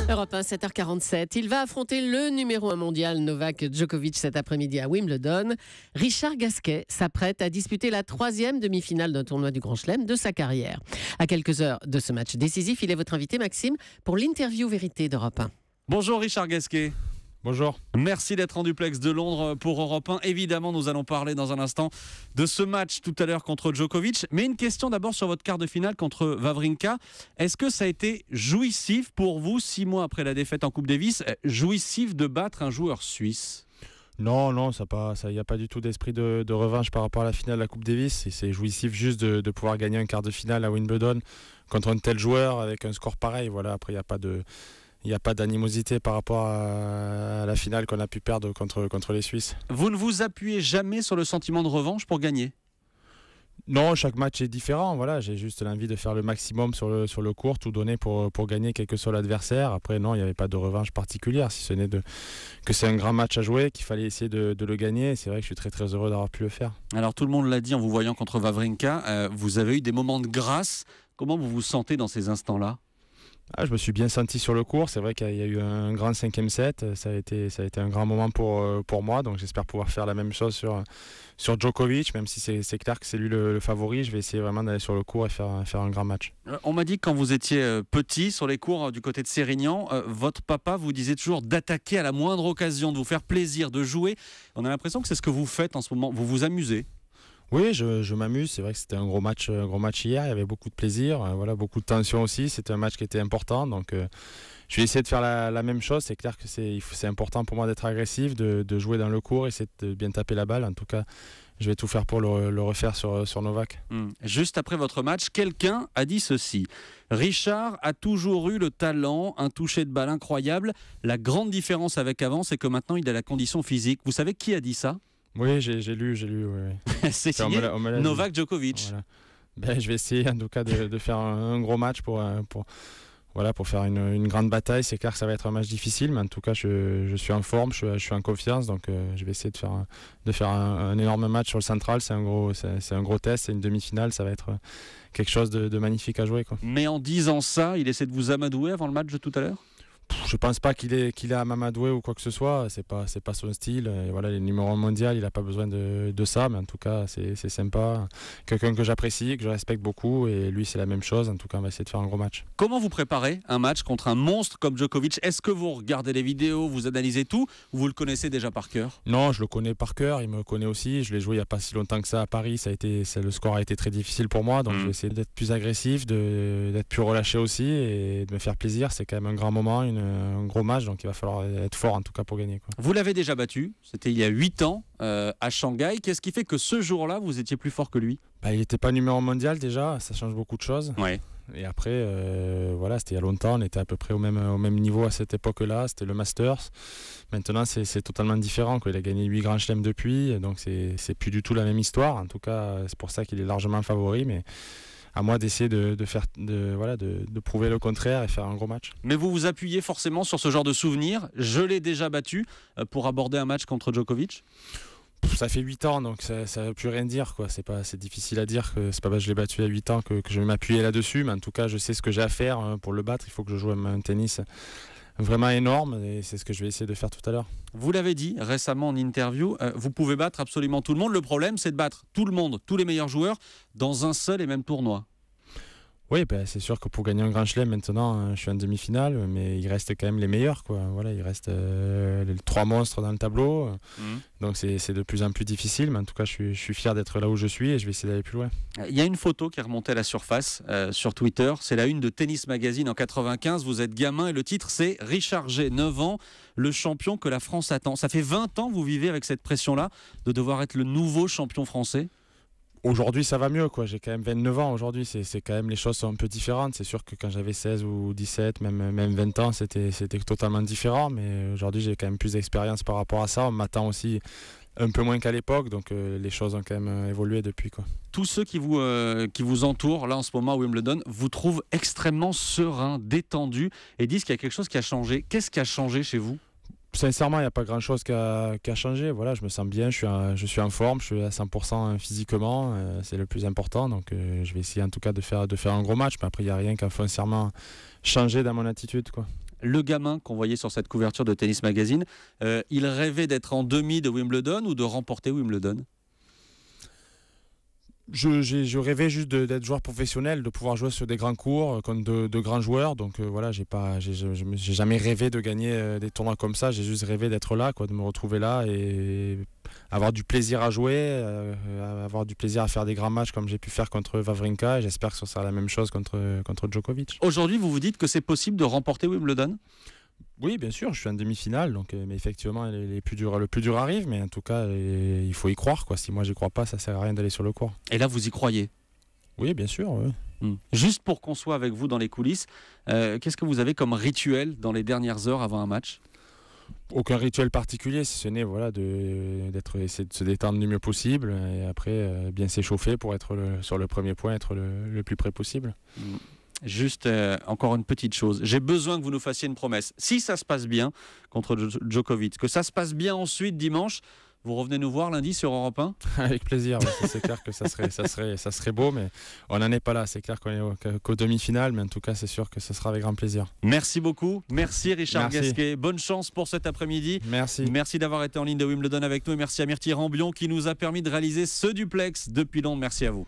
Europe 1, 7h47. Il va affronter le numéro 1 mondial Novak Djokovic cet après-midi à Wimbledon. Richard Gasquet s'apprête à disputer la 3e demi-finale d'un tournoi du Grand Chelem de sa carrière. À quelques heures de ce match décisif, il est votre invité, Maxime, pour l'interview vérité d'Europe 1. Bonjour Richard Gasquet. Bonjour. Merci d'être en duplex de Londres pour Europe 1. Évidemment, nous allons parler dans un instant de ce match tout à l'heure contre Djokovic. Mais une question d'abord sur votre quart de finale contre Wawrinka. Est-ce que ça a été jouissif pour vous, 6 mois après la défaite en Coupe Davis, jouissif de battre un joueur suisse ? Non, il n'y a pas du tout d'esprit de revanche par rapport à la finale de la Coupe Davis. C'est jouissif juste de pouvoir gagner un quart de finale à Wimbledon contre un tel joueur avec un score pareil. Voilà, après, il n'y a pas d'animosité par rapport à la finale qu'on a pu perdre contre les Suisses. Vous ne vous appuyez jamais sur le sentiment de revanche pour gagner ? Non, chaque match est différent. Voilà, j'ai juste l'envie de faire le maximum sur le court, tout donner pour gagner quel que soit l'adversaire. Après, non, il n'y avait pas de revanche particulière, si ce n'est que c'est un grand match à jouer, qu'il fallait essayer de le gagner. C'est vrai que je suis très très heureux d'avoir pu le faire. Alors tout le monde l'a dit en vous voyant contre Wawrinka, vous avez eu des moments de grâce. Comment vous vous sentez dans ces instants-là ? Je me suis bien senti sur le court. C'est vrai qu'il y a eu un grand 5e set. Ça a été un grand moment pour moi. Donc j'espère pouvoir faire la même chose sur Djokovic, même si c'est clair que c'est lui le favori. Je vais essayer vraiment d'aller sur le court et faire un grand match. On m'a dit que quand vous étiez petit sur les cours du côté de Sérignan, votre papa vous disait toujours d'attaquer à la moindre occasion, de vous faire plaisir, de jouer. On a l'impression que c'est ce que vous faites en ce moment. Vous vous amusez ? Oui, je m'amuse. C'est vrai que c'était un gros match hier. Il y avait beaucoup de plaisir, beaucoup de tension aussi. C'était un match qui était important. Donc, je vais essayer de faire la même chose. C'est clair que c'est important pour moi d'être agressif, de jouer dans le court, essayer de bien taper la balle. En tout cas, je vais tout faire pour le refaire sur Novak. Juste après votre match, quelqu'un a dit ceci. Richard a toujours eu le talent, un toucher de balle incroyable. La grande différence avec avant, c'est que maintenant, il a la condition physique. Vous savez qui a dit ça ? Oui, j'ai lu. Oui. C'est signé Novak Djokovic. Voilà. Je vais essayer en tout cas de faire un gros match pour faire une grande bataille. C'est clair que ça va être un match difficile, mais en tout cas je suis en forme, je suis en confiance, donc je vais essayer de faire un énorme match sur le central. C'est un gros test, c'est une demi-finale, ça va être quelque chose de magnifique à jouer, quoi. Mais en disant ça, il essaie de vous amadouer avant le match de tout à l'heure ? Je pense pas qu'il est à m'amadouer ou quoi que ce soit. C'est pas son style. Et voilà, les numéros 1 mondial, il a pas besoin de ça. Mais en tout cas, c'est sympa. Quelqu'un que j'apprécie, que je respecte beaucoup. Et lui, c'est la même chose. En tout cas, on va essayer de faire un gros match. Comment vous préparez un match contre un monstre comme Djokovic ? Est-ce que vous regardez les vidéos, vous analysez tout, ou vous le connaissez déjà par cœur ? Non, je le connais par cœur. Il me connaît aussi. Je l'ai joué il y a pas si longtemps que ça à Paris. Le score a été très difficile pour moi. Donc, je vais essayer d'être plus agressif, d'être plus relâché aussi et de me faire plaisir. C'est quand même un grand moment, un gros match, donc il va falloir être fort en tout cas pour gagner, quoi. Vous l'avez déjà battu, c'était il y a 8 ans à Shanghai. Qu'est-ce qui fait que ce jour-là, vous étiez plus fort que lui ? Il n'était pas numéro mondial déjà, ça change beaucoup de choses. Ouais. Et après, c'était il y a longtemps, on était à peu près au même niveau à cette époque-là, c'était le Masters. Maintenant, c'est totalement différent, quoi. Il a gagné 8 grands chelems depuis, donc c'est plus du tout la même histoire. En tout cas, c'est pour ça qu'il est largement favori, mais à moi d'essayer de prouver le contraire et faire un gros match. Mais vous vous appuyez forcément sur ce genre de souvenirs. Je l'ai déjà battu pour aborder un match contre Djokovic. Ça fait 8 ans, donc ça ne veut plus rien dire, quoi. C'est difficile à dire que c'est pas parce que je l'ai battu il y a 8 ans que je vais m'appuyer là-dessus, mais en tout cas, je sais ce que j'ai à faire pour le battre. Il faut que je joue un tennis vraiment énorme et c'est ce que je vais essayer de faire tout à l'heure. Vous l'avez dit récemment en interview, vous pouvez battre absolument tout le monde. Le problème, c'est de battre tout le monde, tous les meilleurs joueurs, dans un seul et même tournoi. Oui, c'est sûr que pour gagner un grand chelem maintenant, je suis en demi-finale, mais il reste quand même les meilleurs, quoi. Voilà, il reste les 3 monstres dans le tableau, donc c'est de plus en plus difficile, mais en tout cas je suis fier d'être là où je suis et je vais essayer d'aller plus loin. Il y a une photo qui est remontée à la surface sur Twitter, c'est la une de Tennis Magazine en 95, vous êtes gamin et le titre c'est Richard G, 9 ans, le champion que la France attend. Ça fait 20 ans que vous vivez avec cette pression-là de devoir être le nouveau champion français ? Aujourd'hui, ça va mieux, quoi. J'ai quand même 29 ans aujourd'hui. C'est quand même, les choses sont un peu différentes. C'est sûr que quand j'avais 16 ou 17, même 20 ans, c'était totalement différent. Mais aujourd'hui, j'ai quand même plus d'expérience par rapport à ça. On m'attend aussi un peu moins qu'à l'époque. Donc, les choses ont quand même évolué depuis, quoi. Tous ceux qui vous entourent, là, en ce moment, à Wimbledon, vous trouvent extrêmement serein, détendu et disent qu'il y a quelque chose qui a changé. Qu'est-ce qui a changé chez vous ? Sincèrement, il n'y a pas grand-chose qui a changé. Voilà, je me sens bien, je suis en forme, je suis à 100% physiquement, c'est le plus important. Donc je vais essayer en tout cas de faire un gros match. Mais après, il n'y a rien qui a foncièrement changé dans mon attitude, quoi. Le gamin qu'on voyait sur cette couverture de Tennis Magazine, il rêvait d'être en demi de Wimbledon ou de remporter Wimbledon ? Je rêvais juste d'être joueur professionnel, de pouvoir jouer sur des grands cours contre de grands joueurs. Donc voilà, j'ai jamais rêvé de gagner des tournois comme ça. J'ai juste rêvé d'être là, quoi, de me retrouver là et avoir du plaisir à jouer, avoir du plaisir à faire des grands matchs comme j'ai pu faire contre Wawrinka. Et j'espère que ce sera la même chose contre Djokovic. Aujourd'hui, vous vous dites que c'est possible de remporter Wimbledon ? Oui, bien sûr, je suis en demi-finale, donc, mais effectivement, le plus dur arrive, mais en tout cas, il faut y croire, quoi. Si moi j'y crois pas, ça sert à rien d'aller sur le court. Et là, vous y croyez ? Oui, bien sûr. Oui. Juste pour qu'on soit avec vous dans les coulisses, qu'est-ce que vous avez comme rituel dans les dernières heures avant un match ? Aucun rituel particulier, si ce n'est voilà, essayer de se détendre du mieux possible et après bien s'échauffer pour être sur le premier point, être le plus près possible. Juste encore une petite chose, j'ai besoin que vous nous fassiez une promesse. Si ça se passe bien contre Djokovic, que ça se passe bien ensuite dimanche, vous revenez nous voir lundi sur Europe 1 ? Avec plaisir, c'est clair que ça serait beau, mais on n'en est pas là. C'est clair qu'on est qu'aux demi-finales, mais en tout cas c'est sûr que ce sera avec grand plaisir. Merci beaucoup, merci Richard Gasquet, bonne chance pour cet après-midi. Merci d'avoir été en ligne de Wimbledon avec nous et merci à Myrtille Rambion qui nous a permis de réaliser ce duplex depuis Londres. Merci à vous.